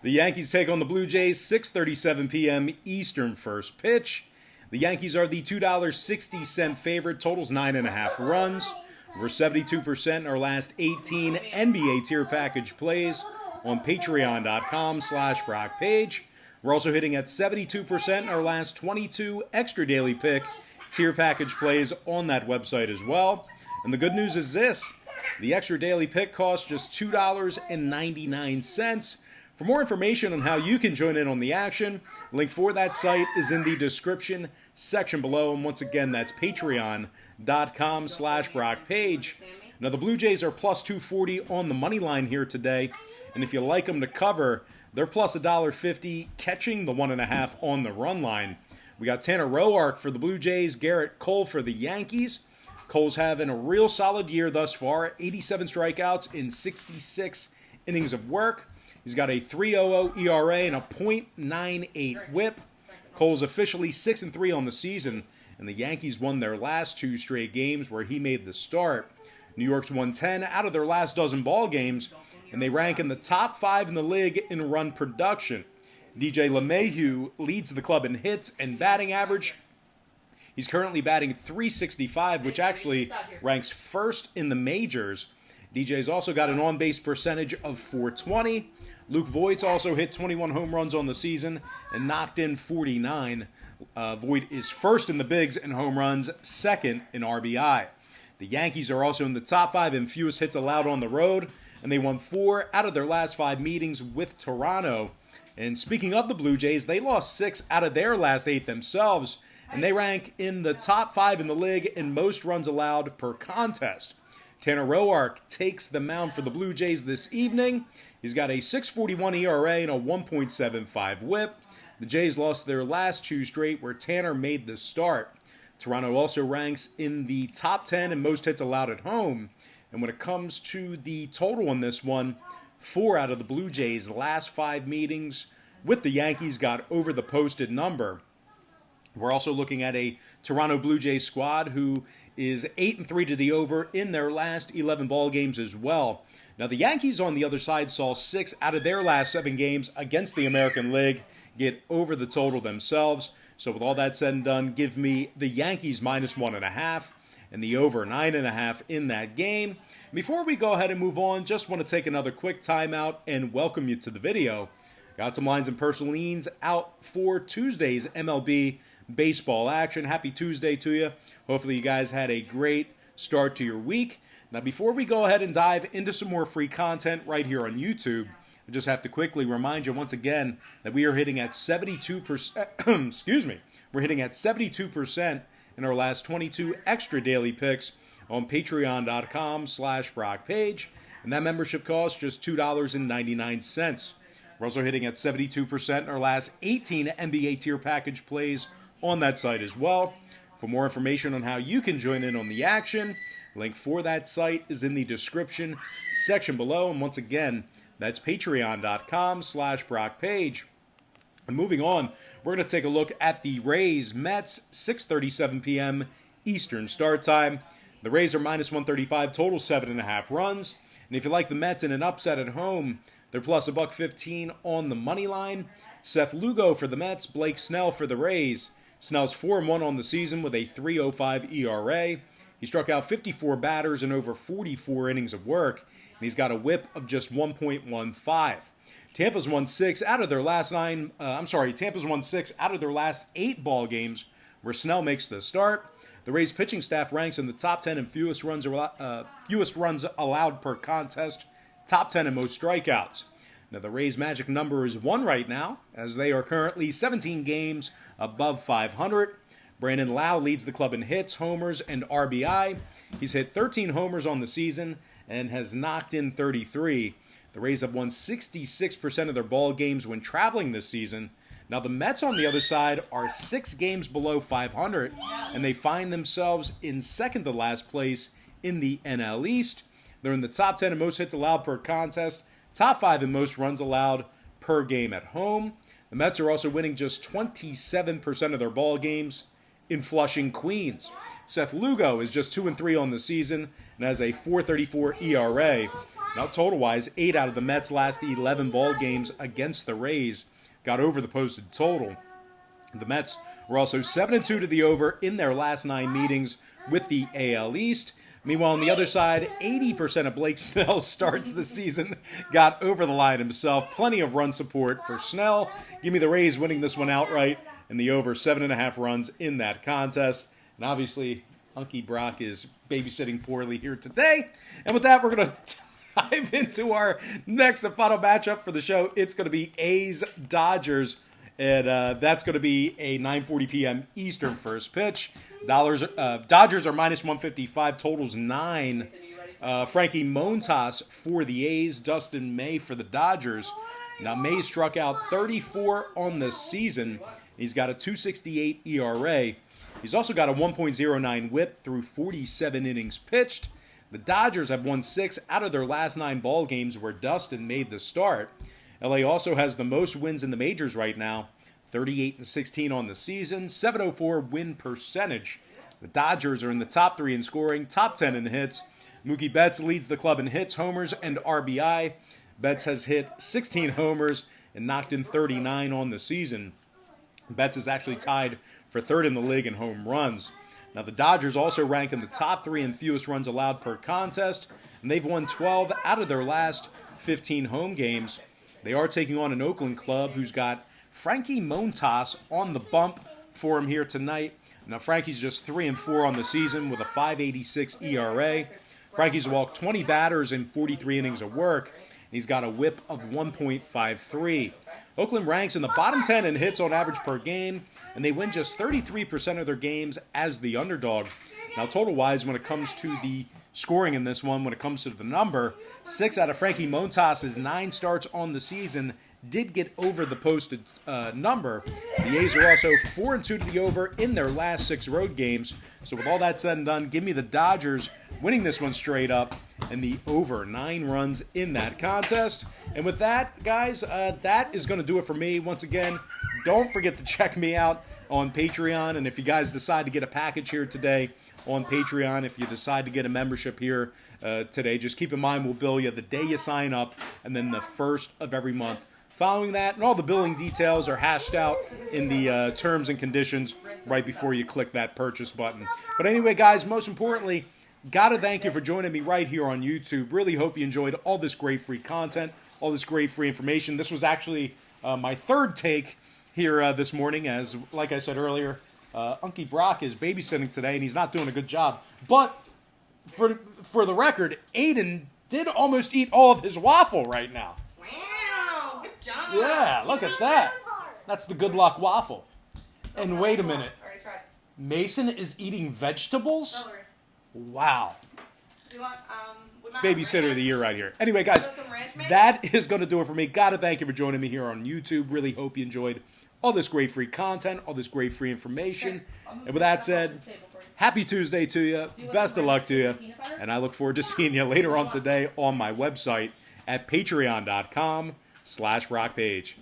The Yankees take on the Blue Jays, 6:37 p.m. Eastern first pitch. The Yankees are the $2.60 favorite. Totals 9.5 runs. We're 72% in our last 18 NBA tier package plays on patreon.com/Brock Page. We're also hitting at 72% in our last 22 extra daily pick tier package plays on that website as well. And the good news is this: the extra daily pick costs just $2.99. For more information on how you can join in on the action, link for that site is in the description section below. And once again, that's patreon.com/Brock Page. Now, the Blue Jays are plus 240 on the money line here today. And if you like them to cover, they're plus $1.50, catching the 1.5 on the run line. We got Tanner Roark for the Blue Jays, Garrett Cole for the Yankees. Cole's having a real solid year thus far, 87 strikeouts in 66 innings of work. He's got a 3.00 ERA and a .98 whip. Cole's officially 6-3 on the season, and the Yankees won their last 2 straight games where he made the start. New York's won 10 out of their last dozen ball games, and they rank in the top 5 in the league in run production. DJ LeMahieu leads the club in hits and batting average. He's currently batting .365, which actually ranks first in the majors. DJ's also got an on-base percentage of .420. Luke Voigt's also hit 21 home runs on the season and knocked in 49. Voigt is first in the bigs in home runs, second in RBI. The Yankees are also in the top 5 in fewest hits allowed on the road, and they won 4 out of their last 5 meetings with Toronto. And speaking of the Blue Jays, they lost 6 out of their last 8 themselves, and they rank in the top 5 in the league in most runs allowed per contest. Tanner Roark takes the mound for the Blue Jays this evening. He's got a 6.41 ERA and a 1.75 whip. The Jays lost their last 2 straight where Tanner made the start. Toronto also ranks in the top 10 in most hits allowed at home. And when it comes to the total in this one, 4 out of the Blue Jays' last 5 meetings with the Yankees got over the posted number. We're also looking at a Toronto Blue Jays squad who is 8-3 to the over in their last 11 ball games as well. Now, the Yankees on the other side saw 6 out of their last 7 games against the American League get over the total themselves. So with all that said and done, give me the Yankees minus 1.5 and the over 9.5 in that game. Before we go ahead and move on, just want to take another quick timeout and welcome you to the video. Got some lines and personal leans out for Tuesday's MLB baseball action. Happy Tuesday to you. Hopefully you guys had a great start to your week. Now, before we go ahead and dive into some more free content right here on YouTube, I just have to quickly remind you once again that we are hitting at 72%, excuse me, we're hitting at 72% in our last 22 extra daily picks on patreon.com/Brock Page, and that membership costs just $2.99. We're also hitting at 72% in our last 18 NBA tier package plays on that site as well. For more information on how you can join in on the action, link for that site is in the description section below. And once again, that's patreon.com/Brock Page. And moving on, we're going to take a look at the Rays Mets, 6:37 p.m. Eastern start time. The Rays are minus 135, total 7.5 runs. And if you like the Mets in an upset at home, they're plus $1.15 on the money line. Seth Lugo for the Mets, Blake Snell for the Rays. Snell's 4-1 on the season with a 3.05 ERA. He struck out 54 batters in over 44 innings of work, and he's got a whip of just 1.15. Tampa's won 6 out of their last 8 ball games where Snell makes the start. The Rays pitching staff ranks in the top 10 in fewest runs allowed per contest, top 10 in most strikeouts. Now, the Rays' magic number is 1 right now, as they are currently 17 games above 500. Brandon Lau leads the club in hits, homers, and RBI. He's hit 13 homers on the season and has knocked in 33. The Rays have won 66% of their ball games when traveling this season. Now, the Mets, on the other side, are 6 games below 500, and they find themselves in second to last place in the NL East. They're in the top 10 in most hits allowed per contest, top 5 in most runs allowed per game at home. The Mets are also winning just 27% of their ball games in Flushing, Queens. Seth Lugo is just 2-3 on the season and has a 4.34 ERA. Now, total-wise, 8 out of the Mets' last 11 ball games against the Rays got over the posted total. The Mets were also 7-2 to the over in their last 9 meetings with the AL East. Meanwhile, on the other side, 80% of Blake Snell's starts this season got over the line himself. Plenty of run support for Snell. Give me the Rays winning this one outright and the over 7.5 runs in that contest. And obviously, Unky Brock is babysitting poorly here today. And with that, we're going to dive into our next and final matchup for the show. It's going to be A's-Dodgers. And that's going to be a 9:40 p.m. Eastern first pitch. Dodgers are minus 155, totals 9. Frankie Montas for the A's, Dustin May for the Dodgers. Now, May struck out 34 on the season. He's got a 2.68 ERA. He's also got a 1.09 whip through 47 innings pitched. The Dodgers have won 6 out of their last 9 ball games where Dustin made the start. LA also has the most wins in the majors right now, 38-16 on the season, 704 win percentage. The Dodgers are in the top 3 in scoring, top 10 in hits. Mookie Betts leads the club in hits, homers, and RBI. Betts has hit 16 homers and knocked in 39 on the season. Betts is actually tied for 3rd in the league in home runs. Now, the Dodgers also rank in the top 3 in fewest runs allowed per contest, and they've won 12 out of their last 15 home games. They are taking on an Oakland club who's got Frankie Montas on the bump for him here tonight. Now, Frankie's just 3-4 on the season with a 5.86 ERA. Frankie's walked 20 batters in 43 innings of work. He's got a whip of 1.53. Oakland ranks in the bottom 10 in hits on average per game, and they win just 33% of their games as the underdog. Now, total-wise, when it comes to the scoring in this one, when it comes to the number, 6 out of Frankie Montas' 9 starts on the season did get over the posted number. The A's are also 4-2 to the over in their last 6 road games. So with all that said and done, give me the Dodgers winning this one straight up and the over 9 runs in that contest. And with that, guys, that is going to do it for me. Once again, don't forget to check me out on Patreon. And if you guys decide to get a package here today on Patreon, if you decide to get a membership here today, just keep in mind we'll bill you the day you sign up and then the first of every month following that. And all the billing details are hashed out in the terms and conditions right before you click that purchase button. But anyway, guys, most importantly, gotta thank you for joining me right here on YouTube. Really hope you enjoyed all this great free content, all this great free information. This was actually my 3rd take here this morning, as, like I said earlier, Unky Brock is babysitting today, and he's not doing a good job. But for the record, Aiden did almost eat all of his waffle right now. Wow, good job. Yeah, look at that. That's the good luck waffle. And wait a minute. Already tried. Mason is eating vegetables? Celery. Wow. You want, Babysitter of the year right here. Anyway, guys, that is going to do it for me. Gotta thank you for joining me here on YouTube. Really hope you enjoyed all this great free content, all this great free information. And with that said, happy Tuesday to you. Best of luck to you. And I look forward to seeing you later on today on my website at patreon.com/rockpage.